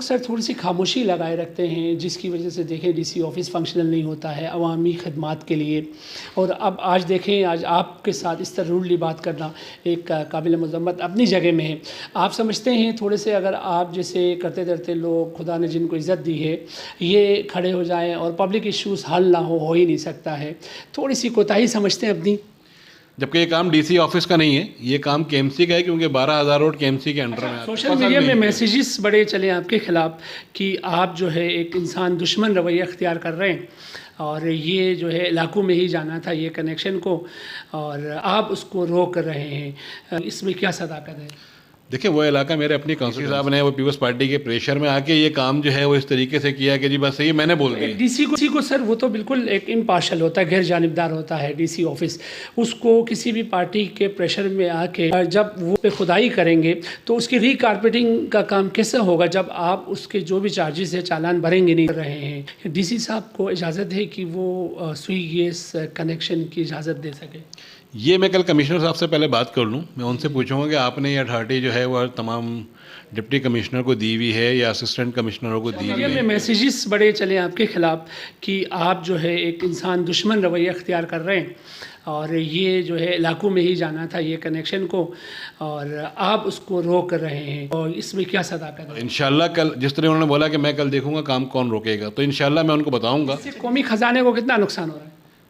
سر تھوڑی سی خاموشی لگائے رکھتے ہیں، جس کی وجہ سے دیکھیں ڈی سی آفس فنکشنل نہیں ہوتا ہے عوامی خدمات کے لیے. اور اب آج دیکھیں، آج آپ کے ساتھ اس طرح روڈلی بات کرنا ایک قابل مذمت اپنی جگہ میں ہے. آپ سمجھتے ہیں تھوڑے سے اگر آپ جیسے کرتے کرتے لوگ خدا نے جن کو عزت دی ہے یہ کھڑے ہو جائیں اور پبلک ایشوز حل نہ ہو ہی نہیں سکتا ہے، تھوڑی سی کوتاہی سمجھتے ہیں اپنی؟ جبکہ یہ کام ڈی سی آفس کا نہیں ہے، یہ کام کے ایم سی کا ہے، کیونکہ 12,000 روڈ کے ایم سی کے انڈر میں آتا ہے. سوشل میڈیا میں میسیجز بڑے چلے آپ کے خلاف کہ آپ جو ہے ایک انسان دشمن رویہ اختیار کر رہے ہیں، اور یہ جو ہے علاقوں میں ہی جانا تھا یہ کنیکشن کو، اور آپ اس کو روک رہے ہیں. اس میں کیا صداقت ہے؟ دیکھیں وہ علاقہ میرے اپنی کونسل صاحب نے وہ پیپلز پارٹی کے پریشر میں آ کے یہ کام جو ہے وہ اس طریقے سے کیا کہ جی بس یہ میں نے بول دیا. ڈی سی کو سر وہ تو بالکل ایک امپارشل ہوتا ہے، غیر جانبدار ہوتا ہے ڈی سی آفس. اس کو کسی بھی پارٹی کے پریشر میں آ کے جب وہ پہ کھدائی کریں گے تو اس کی ری کارپیٹنگ کا کام کیسے ہوگا جب آپ اس کے جو بھی چارجز ہے چالان بھریں گے نہیں کر رہے ہیں؟ ڈی سی صاحب کو اجازت ہے کہ وہ سوئی گیس کنیکشن کی اجازت دے سکے؟ یہ میں کل کمشنر صاحب سے پہلے بات کر لوں، میں ان سے پوچھوں گا کہ آپ نے یہ اتھارٹی جو ہے وہ تمام ڈپٹی کمشنر کو دی ہوئی ہے یا اسسٹنٹ کمشنروں کو دی ہوئی ہے. میں میسیجز بڑے چلے آپ کے خلاف کہ آپ جو ہے ایک انسان دشمن رویہ اختیار کر رہے ہیں، اور یہ جو ہے علاقوں میں ہی جانا تھا یہ کنیکشن کو، اور آپ اس کو روک رہے ہیں، اور اس میں کیا صداقت ہے؟ انشاءاللہ کل جس طرح انہوں نے بولا کہ میں کل دیکھوں گا کام کون روکے گا، تو انشاءاللہ میں ان کو بتاؤں گا. اس سے قومی خزانے کو کتنا نقصان ہو رہا ہے؟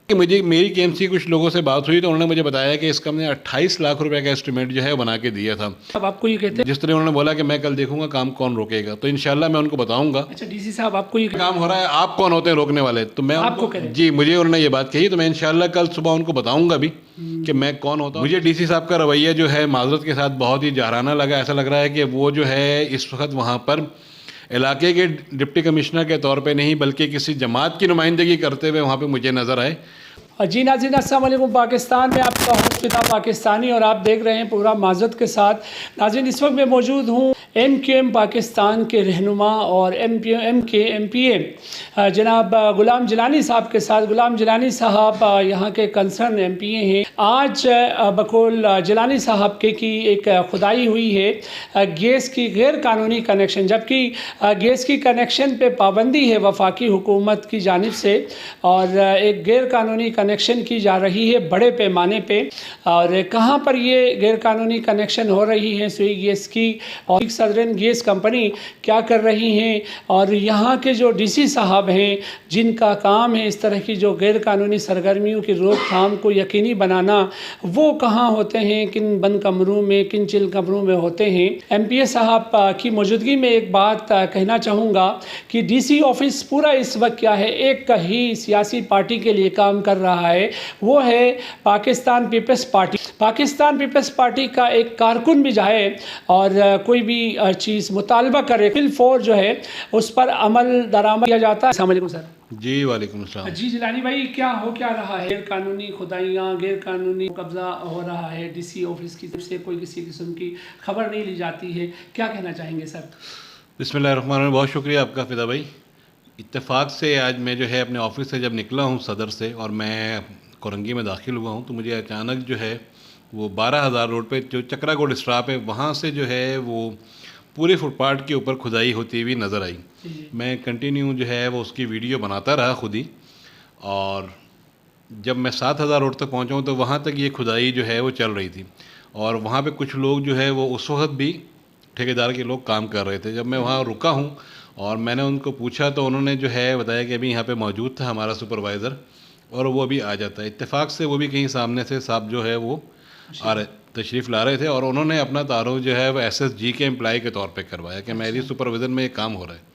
کہ میری کے ایم سی کچھ لوگوں سے بات ہوئی تو انہوں نے مجھے بتایا کہ اس کا ہم نے 28 لاکھ روپے کا اسٹیمیٹ جو ہے وہ بنا کے دیا تھا. اب آپ کو یہ کہتے ہیں جس طرح انہوں نے بولا کہ میں کل دیکھوں گا کام کون روکے گا، تو انشاءاللہ میں ان کو بتاؤں گا. اچھا ڈی سی صاحب آپ کو یہ کام ہو رہا ہے، آپ کون ہوتے ہیں روکنے والے؟ تو میں آپ کو کہہ جی مجھے انہوں نے یہ بات کہی، تو میں انشاءاللہ کل صبح ان کو بتاؤں گا بھی کہ میں کون ہوتا ہوں. مجھے ڈی سی صاحب کا رویہ جو ہے معذرت کے ساتھ بہت ہی جارحانہ لگا. ایسا لگ رہا ہے کہ وہ جو ہے اس وقت وہاں پر علاقے کے ڈپٹی کمشنر کے طور پہ نہیں بلکہ کسی جماعت کی نمائندگی کرتے ہوئے وہاں پہ مجھے نظر آئے. جی ناظرین السلام علیکم. پاکستان میں آپ کا ہوسٹ فدا پاکستانی، اور آپ دیکھ رہے ہیں پورا معزت کے ساتھ. ناظرین اس وقت میں موجود ہوں ایم کیو ایم پاکستان کے رہنما اور ایم کے ایم پی اے جناب غلام جیلانی صاحب کے ساتھ. غلام جیلانی صاحب یہاں کے کنسرن ایم پی اے ہیں. آج بقول جیلانی صاحب کے کی ایک کھدائی ہوئی ہے گیس کی غیر قانونی کنیکشن، جبکہ گیس کی کنیکشن پہ پابندی ہے وفاقی حکومت کی جانب سے، اور ایک غیر قانونی کنیکشن کی جا رہی ہے بڑے پیمانے پہ. اور کہاں پر یہ غیر قانونی کنیکشن ہو رہی ہے سوئی گیس کی، اور سدرن گیس کمپنی کیا کر رہی ہیں، اور یہاں کے جو ڈی سی صاحب ہیں جن کا کام ہے اس طرح کی جو غیر قانونی سرگرمیوں کی روک تھام کو یقینی بنانا، وہ کہاں ہوتے ہیں، کن بند کمروں میں، کن چل کمروں میں ہوتے ہیں. ایم پی اے صاحب کی موجودگی میں ایک بات کہنا چاہوں گا کہ ڈی سی آفس پورا اس وقت کیا ہے ایک ہی سیاسی پارٹی کے لیے کام کر رہا ہے، وہ ہے پاکستان پیپلز پارٹی. پاکستان پیپلز پارٹی کا ایک کارکن بھی جائے اور کوئی بھی چیز مطالبہ کرے فل فور جو ہے اس پر عمل درآمد کیا جاتا ہے. السلام علیکم سر. جی وعلیکم السلام. جی جیلانی بھائی کیا رہا ہے؟ غیر قانونی کھدائیاں، غیر قانونی قبضہ ہو رہا ہے، ڈی سی آفس کی طرف سے کوئی کسی قسم کی خبر نہیں لی جاتی ہے، کیا کہنا چاہیں گے سر؟ بسم اللہ الرحمن الرحیم. بہت شکریہ آپ کا فدا بھائی. اتفاق سے آج میں جو ہے اپنے آفس سے جب نکلا ہوں صدر سے اور میں کورنگی میں داخل ہوا ہوں تو مجھے اچانک جو ہے وہ 12,000 روڈ پہ جو چکرا گوڈ اسٹاپ ہے وہاں سے جو ہے وہ پورے فٹ پاتھ کے اوپر کھدائی ہوتی ہوئی نظر آئی. میں کنٹینیو جو ہے وہ اس کی ویڈیو بناتا رہا خود ہی، اور جب میں 7,000 روڈ تک پہنچا ہوں تو وہاں تک یہ کھدائی جو ہے وہ چل رہی تھی، اور وہاں پہ کچھ لوگ جو ہے وہ اس وقت بھی ٹھیکیدار کے لوگ کام کر رہے تھے. جب میں وہاں رکا ہوں اور میں نے ان کو پوچھا تو انہوں نے جو ہے بتایا کہ ابھی یہاں پہ موجود تھا ہمارا سپروائزر اور وہ بھی آ جاتا ہے. اتفاق سے وہ بھی کہیں سامنے سے صاحب جو ہے وہ تشریف لا رہے تھے، اور انہوں نے اپنا تعارف جو ہے وہ ایس ایس جی کے امپلائی کے طور پہ کروایا کہ میری سپرویژن میں یہ کام ہو رہا ہے.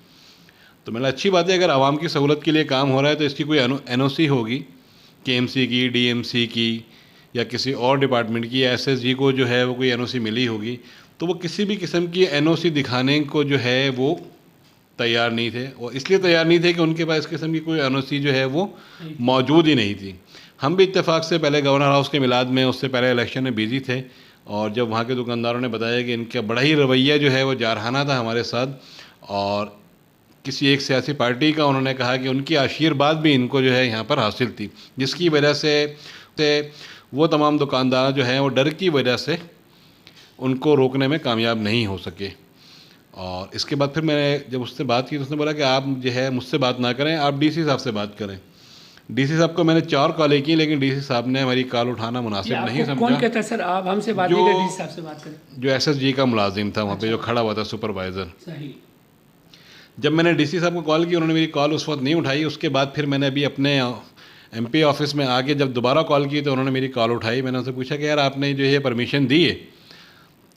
تو میں نے اچھی بات ہے اگر عوام کی سہولت کے لیے کام ہو رہا ہے تو اس کی کوئی این او سی ہوگی کے ایم سی کی، ڈی ایم سی کی، یا کسی اور ڈپارٹمنٹ کی، یا ایس ایس جی کو جو ہے وہ کوئی این او سی ملی ہوگی. تو وہ کسی بھی قسم کی این او سی دکھانے کو جو ہے وہ تیار نہیں تھے، اور اس لیے تیار نہیں تھے کہ ان کے پاس اس قسم کی کوئی این او سی جو ہے وہ موجود ہی نہیں تھی. ہم بھی اتفاق سے پہلے گورنر ہاؤس کے میلاد میں اس سے پہلے الیکشن میں بیزی تھے، اور جب وہاں کے دکانداروں نے بتایا کہ ان کا بڑا ہی رویہ جو ہے وہ جارحانہ تھا ہمارے ساتھ، اور کسی ایک سیاسی پارٹی کا انہوں نے کہا کہ ان کی آشیرواد بھی ان کو جو ہے یہاں پر حاصل تھی، جس کی وجہ سے وہ تمام دکاندار جو ہیں وہ ڈر کی وجہ سے ان کو روکنے میں کامیاب نہیں ہو سکے. اور اس کے بعد پھر میں نے جب اس سے بات کی تو اس نے بولا کہ آپ جو ہے مجھ سے بات نہ کریں, آپ ڈی سی صاحب سے بات کریں. ڈی سی صاحب کو میں نے 4 کالیں کی, لیکن ڈی سی صاحب نے ہماری کال اٹھانا مناسب نہیں کون سمجھا. کہتا ہے سر آپ ہم سے بات نہیں کریں, ڈی سی صاحب سے بات کریں؟ جو ایس ایس جی کا ملازم تھا وہاں پہ جو کھڑا ہوا تھا, سپروائزر. صحیح. جب میں نے ڈی سی صاحب کو کال کی, انہوں نے میری کال اس وقت نہیں اٹھائی. اس کے بعد پھر میں نے ابھی اپنے ایم پی آفس میں آ کے جب دوبارہ کال کی تو انہوں نے میری کال اٹھائی. میں نے ان سے پوچھا کہ یار آپ نے جو یہ پرمیشن دی ہے,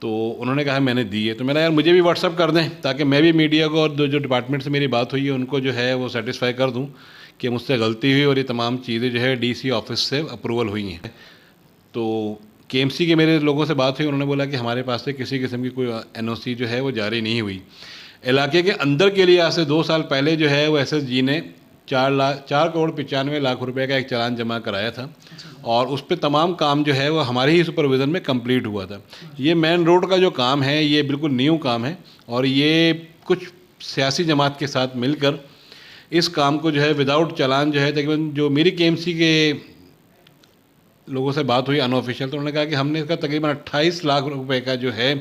تو انہوں نے کہا میں نے دی ہے. تو میں نے یار مجھے بھی واٹس ایپ کر دیں تاکہ میں بھی میڈیا کو اور جو ڈپارٹمنٹ سے میری بات ہوئی ہے ان کو جو ہے وہ سیٹسفائی کر دوں کہ مجھ سے غلطی ہوئی اور یہ تمام چیزیں جو ہے ڈی سی آفس سے اپروول ہوئی ہیں. تو کے ایم سی کے میرے لوگوں سے بات ہوئی, انہوں نے بولا کہ ہمارے پاس سے کسی قسم کی کوئی این او سی جو ہے وہ جاری نہیں ہوئی. علاقے کے اندر کے لیے آج سے 2 سال پہلے جو ہے وہ ایس ایس جی نے 4,95,00,000 روپے کا ایک چالان جمع کرایا تھا, اور اس پہ تمام کام جو ہے وہ ہمارے ہی سپرویژن میں کمپلیٹ ہوا تھا. یہ مین روڈ کا جو کام ہے یہ بالکل نیو کام ہے, اور یہ کچھ سیاسی جماعت کے ساتھ مل کر اس کام کو جو ہے وداؤٹ چالان جو ہے تقریباً, جو میری کے ایم سی کے لوگوں سے بات ہوئی انآفیشیل, تو انہوں نے کہا کہ ہم نے اس کا تقریباً 28 لاکھ روپے کا جو ہے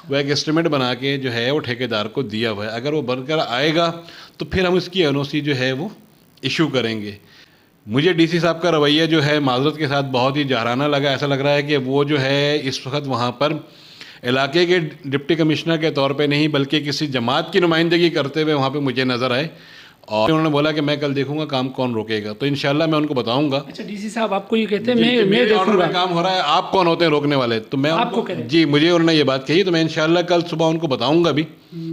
وہ ایک اسٹیمیٹ بنا کے جو ہے وہ ٹھیکیدار کو دیا ہوا ہے. اگر وہ بن کر آئے گا تو پھر ہم اس کی این او سی جو ہے وہ ایشو کریں گے. مجھے ڈی سی صاحب کا رویہ جو ہے معذرت کے ساتھ بہت ہی جارحانہ لگا. ایسا لگ رہا ہے کہ وہ جو ہے اس وقت وہاں پر علاقے کے ڈپٹی کمشنر کے طور پہ نہیں بلکہ کسی جماعت کی نمائندگی کرتے ہوئے وہاں پہ مجھے نظر آئے, اور انہوں نے بولا کہ میں کل دیکھوں گا کام کون روکے گا. تو انشاءاللہ میں ان کو بتاؤں گا. اچھا ڈی سی صاحب آپ کو یہ کہتے ہیں میں دیکھوں گا کام ہو رہا ہے, آپ کون ہوتے ہیں روکنے والے؟ تو میں آپ کو جی مجھے انہوں نے یہ بات کہی, تو میں انشاءاللہ کل صبح ان کو بتاؤں گا بھی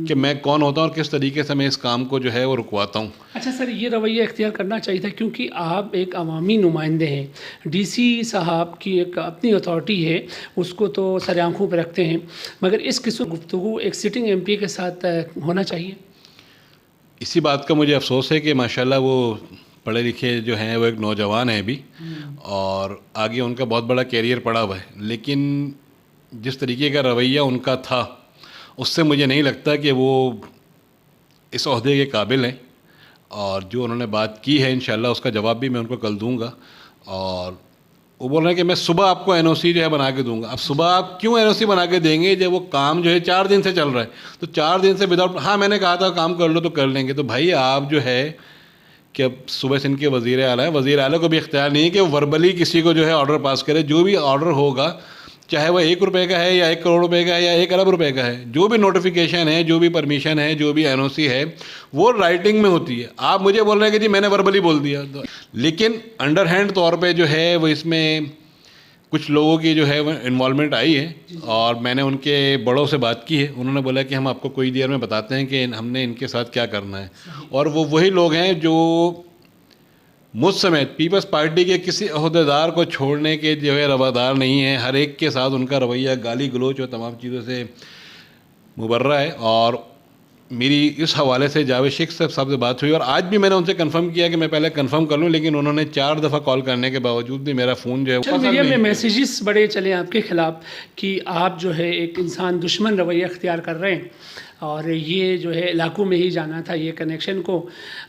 کہ میں کون ہوتا ہوں اور کس طریقے سے میں اس کام کو جو ہے وہ رکواتا ہوں. اچھا سر, یہ رویہ اختیار کرنا چاہیے تھا کیونکہ آپ ایک عوامی نمائندے ہیں. ڈی سی صاحب کی ایک اپنی اتھارٹی ہے, اس کو تو سر آنکھوں پہ رکھتے ہیں, مگر اس قسم گفتگو ایک سٹنگ ایم پی کے ساتھ ہونا چاہیے. اسی بات کا مجھے افسوس ہے کہ ماشاءاللہ وہ پڑھے لکھے جو ہیں وہ ایک نوجوان ہیں ابھی, اور آگے ان کا بہت بڑا کیریئر پڑا ہوا ہے, لیکن جس طریقے کا رویہ ان کا تھا اس سے مجھے نہیں لگتا کہ وہ اس عہدے کے قابل ہیں. اور جو انہوں نے بات کی ہے انشاءاللہ اس کا جواب بھی میں ان کو کل دوں گا. اور وہ بول رہے ہیں کہ میں صبح آپ کو این او سی جو ہے بنا کے دوں گا. اب صبح آپ کیوں این او سی بنا کے دیں گے جب وہ کام جو ہے 4 دن سے چل رہا ہے؟ تو 4 دن سے وداؤٹ, ہاں میں نے کہا تھا کام کر لو تو کر لیں گے. تو بھائی آپ جو ہے کہ اب صبح سے ان کے وزیر اعلیٰ ہیں, وزیر اعلیٰ کو بھی اختیار نہیں ہے کہ وہ وربلی کسی کو جو ہے آرڈر پاس کرے. جو بھی آرڈر ہوگا چاہے وہ 1 روپے کا ہے یا 1 کروڑ روپے کا ہے یا 1 ارب روپے کا ہے, جو بھی نوٹیفیکیشن ہے, جو بھی پرمیشن ہے, جو بھی این او سی ہے وہ رائٹنگ میں ہوتی ہے. آپ مجھے بول رہے ہیں کہ جی میں نے وربلی بول دیا, لیکن انڈر ہینڈ طور پہ جو ہے وہ اس میں کچھ لوگوں کی جو ہے وہ انوالومنٹ آئی ہے, اور میں نے ان کے بڑوں سے بات کی ہے. انہوں نے بولا کہ ہم آپ کو کوئی دیر میں بتاتے ہیں کہ ہم نے ان کے ساتھ کیا کرنا ہے. اور وہ وہی لوگ ہیں جو مجھ سمیت پیپلز پارٹی کے کسی عہدیدار کو چھوڑنے کے جو ہے روادار نہیں ہیں. ہر ایک کے ساتھ ان کا رویہ گالی گلوچ اور تمام چیزوں سے مبرہ ہے. اور میری اس حوالے سے جاوید شیخ صاحب سے بات ہوئی, اور آج بھی میں نے ان سے کنفرم کیا کہ میں پہلے کنفرم کر لوں, لیکن انہوں نے 4 دفعہ کال کرنے کے باوجود بھی میرا فون جو ہے سوشل میڈیا میں میسیجز بڑے چلے آپ کے خلاف کہ آپ جو ہے ایک انسان دشمن رویہ اختیار کر رہے ہیں, اور یہ جو ہے علاقوں میں ہی جانا تھا یہ کنیکشن کو,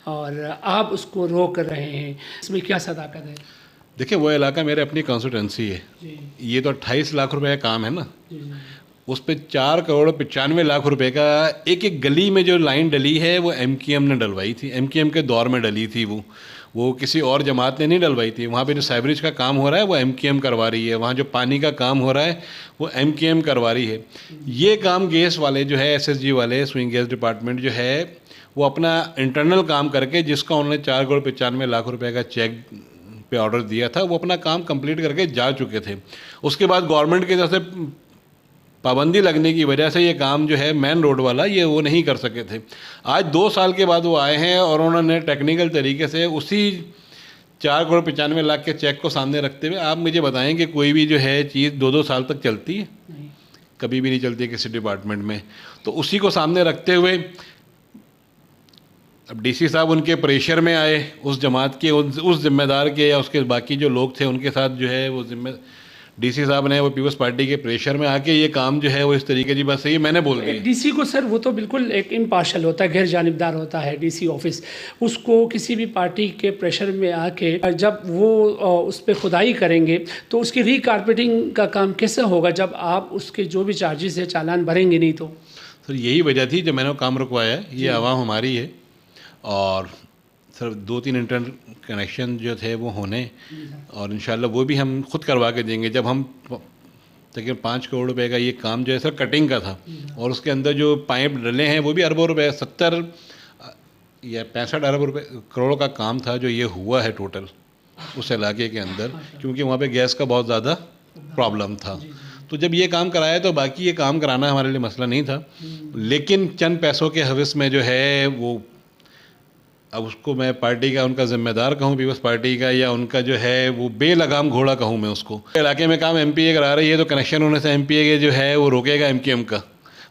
اور آپ اس کو روک رہے ہیں. اس میں کیا صداقت ہے؟ دیکھیں وہ علاقہ میرے اپنی کانسٹیٹوینسی ہے. یہ تو 28 لاکھ روپے کا کام ہے نا, اس پہ 4 کروڑ 95 لاکھ روپے کا ایک گلی میں جو لائن ڈلی ہے وہ ایم کیو ایم نے ڈلوائی تھی. ایم کیو ایم کے دور میں ڈلی تھی, وہ کسی اور جماعت نے نہیں ڈلوائی تھی. وہاں پہ جو سیوریج کا کام ہو رہا ہے وہ ایم کیو ایم کروا رہی ہے. وہاں جو پانی کا کام ہو رہا ہے وہ ایم کیو ایم کروا رہی ہے. یہ کام گیس والے جو ہے ایس ایس جی والے سوئنگ گیس ڈپارٹمنٹ جو ہے وہ اپنا انٹرنل کام کر کے, جس کا انہوں نے 4 کروڑ 95 لاکھ روپے کا چیک پہ آرڈر دیا تھا, وہ اپنا کام کمپلیٹ کر کے جا چکے تھے. اس کے بعد گورنمنٹ کی طرف سے پابندی لگنے کی وجہ سے یہ کام جو ہے مین روڈ والا یہ وہ نہیں کر سکے تھے. آج 2 سال کے بعد وہ آئے ہیں اور انہوں نے ٹیکنیکل طریقے سے اسی 4 کروڑ 95 لاکھ کے چیک کو سامنے رکھتے ہوئے, آپ مجھے بتائیں کہ کوئی بھی جو ہے چیز 2 سال تک چلتی ہے؟ کبھی بھی نہیں چلتی کسی ڈپارٹمنٹ میں. تو اسی کو سامنے رکھتے ہوئے اب ڈی سی صاحب ان کے پریشر میں آئے, اس جماعت کے اس ذمہ دار کے یا اس کے باقی جو لوگ تھے ان کے ساتھ جو ہے وہ ڈی سی صاحب نے وہ پیپلز پارٹی کے پریشر میں آ کے یہ کام جو ہے وہ اس طریقے کی بات صحیح میں نے بول دی. ڈی سی کو سر وہ تو بالکل ایک امپارشل ہوتا ہے, غیر جانبدار ہوتا ہے ڈی سی آفس. اس کو کسی بھی پارٹی کے پریشر میں آ کے جب وہ اس پہ کھدائی کریں گے تو اس کی ری کارپیٹنگ کا کام کیسے ہوگا جب آپ اس کے جو بھی چارجز ہے چالان بھریں گے نہیں تو؟ سر یہی وجہ تھی جب میں نے وہ کام رکوایا ہے. یہ عوام ہماری ہے اور سر 2-3 انٹرنیٹ کنیکشن جو تھے وہ ہونے اور انشاءاللہ وہ بھی ہم خود کروا کے دیں گے. جب ہم تقریباً 5 کروڑ روپے کا یہ کام جو ہے سر کٹنگ کا تھا اور اس کے اندر جو پائپ ڈلے ہیں وہ بھی اربوں روپے 70 یا 65 ارب روپے کروڑ کا کام تھا جو یہ ہوا ہے ٹوٹل اس علاقے کے اندر, کیونکہ وہاں پہ گیس کا بہت زیادہ پرابلم تھا. تو جب یہ کام کرایا تو باقی یہ کام کرانا ہمارے لیے مسئلہ نہیں تھا, لیکن چند پیسوں کے حوث میں جو ہے وہ اب اس کو میں پارٹی کا ان کا ذمہ دار کہوں, پیپلز پارٹی کا, یا ان کا جو ہے وہ بے لگام گھوڑا کہوں میں اس کو. علاقے میں کام ایم پی اے کرا رہی ہے تو کنیکشن ہونے سے ایم پی اے کے جو ہے وہ روکے گا ایم کیو ایم کا؟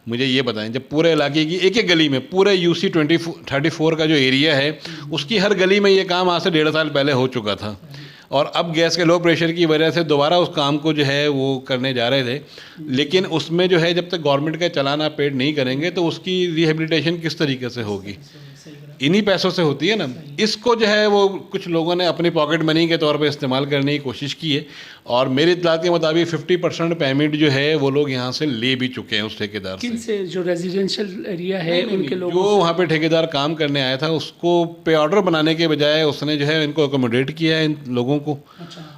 مجھے یہ بتائیں. جب پورے علاقے کی ایک ایک گلی میں پورے یو سی 34 کا جو ایریا ہے اس کی ہر گلی میں یہ کام آج سے 1.5 سال پہلے ہو چکا تھا, اور اب گیس کے لو پریشر کی وجہ سے دوبارہ اس کام کو جو ہے وہ کرنے جا رہے تھے. لیکن اس میں جو ہے جب تک گورنمنٹ کا چلان آپ پیڈ نہیں کریں گے تو اس کی ریہیبلیٹیشن کس طریقے سے ہوگی؟ انہی پیسوں سے ہوتی ہے نا. اس کو جو ہے وہ کچھ لوگوں نے اپنی پاکٹ منی کے طور پہ استعمال کرنے کی کوشش کی ہے, اور میری اطلاعات کے مطابق 50% پیمنٹ جو ہے وہ لوگ یہاں سے لے بھی چکے ہیں اس ٹھیکیدار سے. کن سے؟ جو ریزیڈینشیل ایریا ہے ان کے لوگوں جو وہاں پہ ٹھیکیدار کام کرنے آیا تھا اس کو پے آرڈر بنانے کے بجائے اس نے جو ہے ان کو اکوموڈیٹ کیا ہے ان لوگوں کو,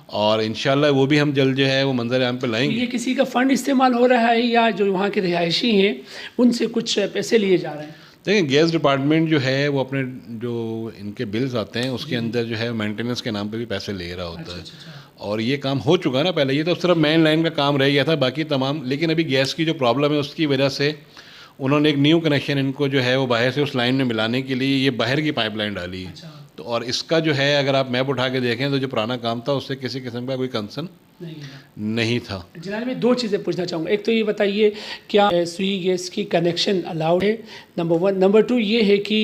اور انشاءاللہ وہ بھی ہم جلد جو ہے وہ منظر عام پہ لائیں گے. یہ کسی کا فنڈ استعمال ہو رہا ہے یا جو وہاں کے رہائشی ہیں ان سے کچھ پیسے لیے جا رہے ہیں؟ دیکھیں گیس ڈپارٹمنٹ جو ہے وہ اپنے جو ان کے بلز آتے ہیں اس کے اندر جو ہے مینٹیننس کے نام پہ بھی پیسے لے رہا ہوتا ہے, اور یہ کام ہو چکا نا پہلے. یہ تو صرف مین لائن کا کام رہ گیا تھا, باقی تمام. لیکن ابھی گیس کی جو پرابلم ہے اس کی وجہ سے انہوں نے ایک نیو کنیکشن ان کو جو ہے وہ باہر سے اس لائن میں ملانے کے لیے یہ باہر کی پائپ لائن ڈالی ہے. تو اور اس کا جو ہے اگر آپ میپ اٹھا کے دیکھیں تو جو پرانا کام تھا اس سے کسی قسم کا کوئی کنسرن نہیں تھا. جناب میں 2 چیزیں پوچھنا چاہوں گا. ایک تو یہ بتائیے کیا سوئی گیس کی کنیکشن الاؤڈ ہے؟ نمبر 1. نمبر 2 یہ ہے کہ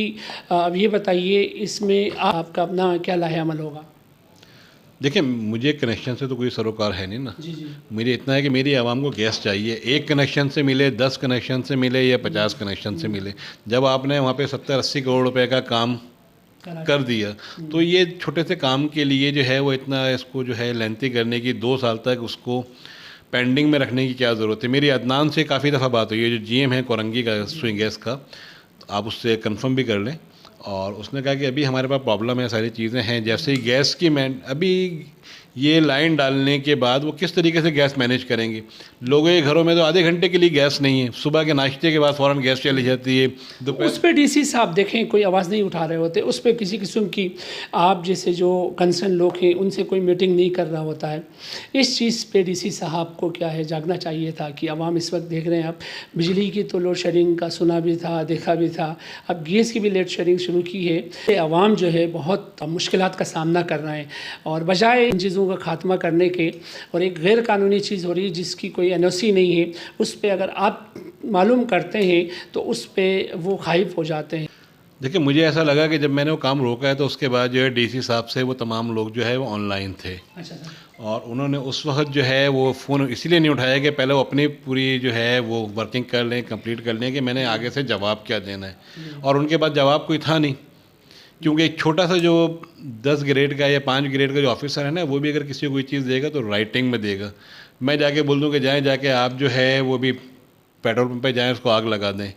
اب یہ بتائیے اس میں آپ کا اپنا کیا لاہ عمل ہوگا؟ دیکھیں مجھے کنیکشن سے تو کوئی سروکار ہے نہیں نا. جی جی. مجھے اتنا ہے کہ میری عوام کو گیس چاہیے, ایک کنیکشن سے ملے, 10 کنیکشن سے ملے یا 50 کنیکشن سے ملے. جب آپ نے وہاں پہ 70-80 کروڑ روپے کا کام کر دیا تو یہ چھوٹے سے کام کے لیے جو ہے وہ اتنا اس کو جو ہے لینتھی کرنے کی 2 سال تک اس کو پینڈنگ میں رکھنے کی کیا ضرورت ہے؟ میری عدنان سے کافی دفعہ بات ہوئی ہے, جو جی ایم ہے کورنگی کا سوئنگ گیس کا, آپ اس سے کنفرم بھی کر لیں. اور اس نے کہا کہ ابھی ہمارے پاس پرابلم ہے, ساری چیزیں ہیں, جیسے ہی گیس کی ابھی یہ لائن ڈالنے کے بعد وہ کس طریقے سے گیس مینیج کریں گے؟ لوگوں کے گھروں میں تو آدھے گھنٹے کے لیے گیس نہیں ہے, صبح کے ناشتے کے بعد فوراً گیس چلی جاتی ہے. اس پہ ڈی سی صاحب دیکھیں کوئی آواز نہیں اٹھا رہے ہوتے, اس پہ کسی قسم کی آپ جیسے جو کنسرن لوگ ہیں ان سے کوئی میٹنگ نہیں کر رہا ہوتا ہے. اس چیز پہ ڈی سی صاحب کو کیا ہے جاگنا چاہیے تھا کہ عوام اس وقت دیکھ رہے ہیں. آپ بجلی کی تو لوڈ شیڈنگ کا سنا بھی تھا, دیکھا بھی تھا, اب گیس کی بھی لوڈ شیڈنگ شروع کی ہے. عوام جو ہے بہت مشکلات کا سامنا کر رہے ہیں, اور بجائے ان چیزوں کا خاتمہ کرنے کے, اور ایک غیر قانونی چیز ہو رہی ہے جس کی کوئی این او سی نہیں ہے, اس پہ اگر آپ معلوم کرتے ہیں تو اس پہ وہ خائف ہو جاتے ہیں. دیکھیں مجھے ایسا لگا کہ جب میں نے وہ کام روکا ہے تو اس کے بعد جو ہے ڈی سی صاحب سے وہ تمام لوگ جو ہے وہ آن لائن تھے, اور انہوں نے اس وقت جو ہے وہ فون اسی لیے نہیں اٹھایا کہ پہلے وہ اپنی پوری جو ہے وہ ورکنگ کر لیں, کمپلیٹ کر لیں کہ میں نے آگے سے جواب کیا دینا ہے. اور ان کے پاس جواب کوئی تھا نہیں, کیونکہ ایک چھوٹا سا جو 10 گریڈ کا یا 5 گریڈ کا جو آفیسر ہے نا, وہ بھی اگر کسی کو کوئی چیز دے گا تو رائٹنگ میں دے گا. میں جا کے بول دوں کہ جائیں جا کے آپ جو ہے وہ بھی پیٹرول پمپ پہ جائیں, اس کو آگ لگا دیں.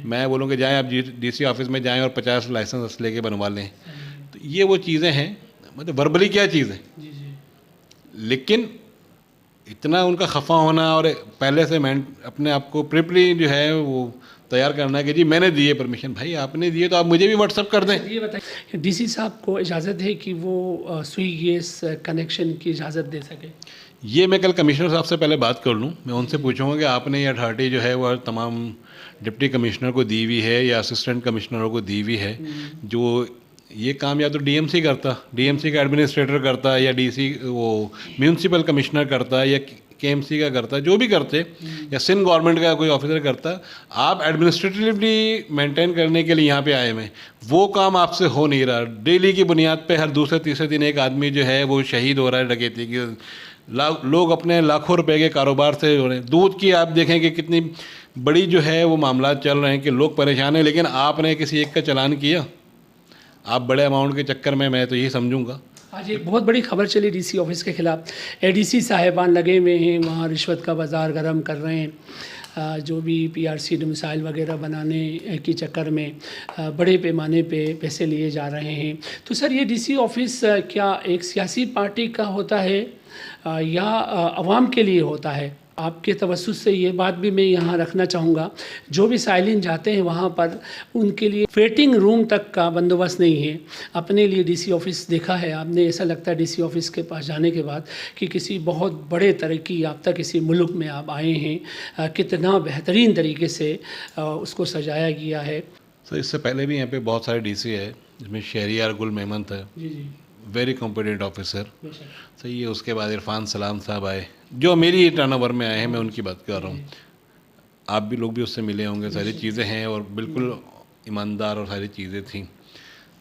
میں بولوں کہ جائیں آپ ڈی سی آفس میں جائیں اور 50 لائسنس لے کے بنوا لیں. تو یہ وہ چیزیں ہیں, مطلب وربلی کیا چیز ہے, لیکن اتنا ان کا خفا ہونا اور پہلے سے اپنے آپ کو پریپلی جو ہے وہ تیار کرنا ہے کہ جی میں نے دیے پرمیشن. بھائی آپ نے دیے تو آپ مجھے بھی واٹس اپ کر دیں. یہ بتائیں ڈی سی صاحب کو اجازت ہے کہ وہ سوئی گیس کنیکشن کی اجازت دے سکے؟ یہ میں کل کمشنر صاحب سے پہلے بات کر لوں, میں ان سے پوچھوں گا کہ آپ نے یہ اتھارٹی جو ہے وہ تمام ڈپٹی کمشنر کو دی ہوئی ہے یا اسسٹنٹ کمشنروں کو دی ہوئی ہے, جو یہ کام یا تو ڈی ایم سی کرتا, ڈی ایم سی کا ایڈمنسٹریٹر کرتا, یا ڈی سی وہ میونسپل کمشنر کرتا, یا کے ایم سی کا کرتا, جو بھی کرتے, یا سندھ گورنمنٹ کا کوئی آفیسر کرتا. آپ ایڈمنسٹریٹیولی مینٹین کرنے کے لیے یہاں پہ آئے ہیں, وہ کام آپ سے ہو نہیں رہا. ڈیلی کی بنیاد پہ ہر دوسرے تیسرے دن ایک آدمی جو ہے وہ شہید ہو رہا ہے ڈکیتی کی. لوگ اپنے لاکھوں روپے کے کاروبار سے ہو رہے ہیں. دودھ کی آپ دیکھیں کہ کتنی بڑی جو ہے وہ معاملات چل رہے ہیں کہ لوگ پریشان ہیں, لیکن آپ نے کسی ایک کا چلان کیا؟ آپ بڑے اماؤنٹ کے چکر میں تو یہی سمجھوں گا. آج ایک بہت بڑی خبر چلی ڈی سی آفس کے خلاف. اے ڈی سی صاحبان لگے ہوئے ہیں وہاں رشوت کا بازار گرم کر رہے ہیں. جو بھی PRC ڈومیسائل وغیرہ بنانے کے چکر میں بڑے پیمانے پہ پیسے لیے جا رہے ہیں. تو سر یہ DC آفس کیا ایک سیاسی پارٹی کا ہوتا ہے یا عوام کے لیے ہوتا ہے؟ آپ کے توسط سے یہ بات بھی میں یہاں رکھنا چاہوں گا، جو بھی سائلین جاتے ہیں وہاں پر ان کے لیے ویٹنگ روم تک کا بندوبست نہیں ہے. اپنے لیے DC آفس دیکھا ہے آپ نے، ایسا لگتا ہے DC آفس کے پاس جانے کے بعد کہ کسی بہت بڑے ترقی یافتہ کسی ملک میں آپ آئے ہیں. کتنا بہترین طریقے سے اس کو سجایا گیا ہے. سر اس سے پہلے بھی یہاں پہ بہت سارے DC ہے، جس میں شہریار گل مہمنت ہے، جی جی ویری کمپیٹنٹ آفیسر. بے شک. صحیح ہے. اس کے بعد عرفان سلام صاحب آئے جو میری ٹرن اوور میں آئے ہیں، میں ان کی بات کر رہا ہوں. آپ بھی لوگ بھی اس سے ملے ہوں گے، ساری چیزیں ہیں اور بالکل ایماندار اور ساری چیزیں تھیں.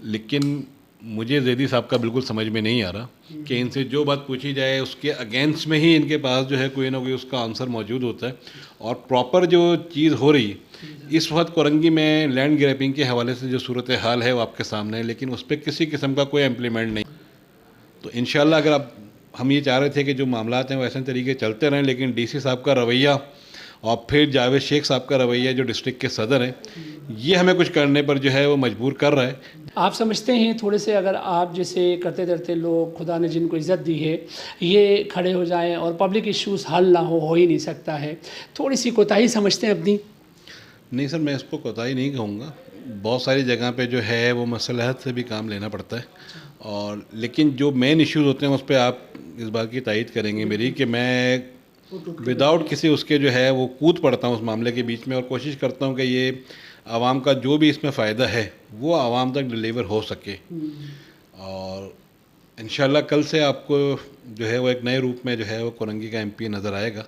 لیکن مجھے زیدی صاحب کا بالکل سمجھ میں نہیں آ رہا کہ ان سے جو بات پوچھی جائے اس کے اگینسٹ میں ہی ان کے پاس جو ہے کوئی نہ کوئی اس کا آنسر موجود ہوتا ہے. اور پراپر جو چیز ہو رہی اس وقت کورنگی میں لینڈ گریپنگ کے حوالے سے جو صورتحال ہے وہ آپ کے سامنے ہے، لیکن اس پہ کسی قسم کا کوئی امپلیمنٹ نہیں. تو انشاءاللہ اگر ہم یہ چاہ رہے تھے کہ جو معاملات ہیں وہ ایسے طریقے چلتے رہیں، لیکن DC صاحب کا رویہ اور پھر جاوید شیخ صاحب کا رویہ جو ڈسٹرکٹ کے صدر ہیں، یہ ہمیں کچھ کرنے پر جو ہے وہ مجبور کر رہا ہے. آپ سمجھتے ہیں تھوڑے سے اگر آپ جیسے کرتے کرتے لوگ خدا نے جن کو عزت دی ہے یہ کھڑے ہو جائیں اور پبلک ایشوز حل نہ ہو ہی نہیں سکتا ہے، تھوڑی سی کوتاہی سمجھتے ہیں اپنی؟ نہیں سر، میں اس کو کوتاہی نہیں کہوں گا. بہت ساری جگہ پہ جو ہے وہ مصلحت سے بھی کام لینا پڑتا ہے. اور لیکن جو مین ایشوز ہوتے ہیں اس پہ آپ اس بات کی تائید کریں گے میری کہ میں وداؤٹ کسی اس کے جو ہے وہ کود پڑتا ہوں اس معاملے کے بیچ میں اور کوشش کرتا ہوں کہ یہ عوام کا جو بھی اس میں فائدہ ہے وہ عوام تک ڈیلیور ہو سکے. اور انشاءاللہ کل سے آپ کو جو ہے وہ ایک نئے روپ میں جو ہے وہ کورنگی کا MP نظر آئے گا.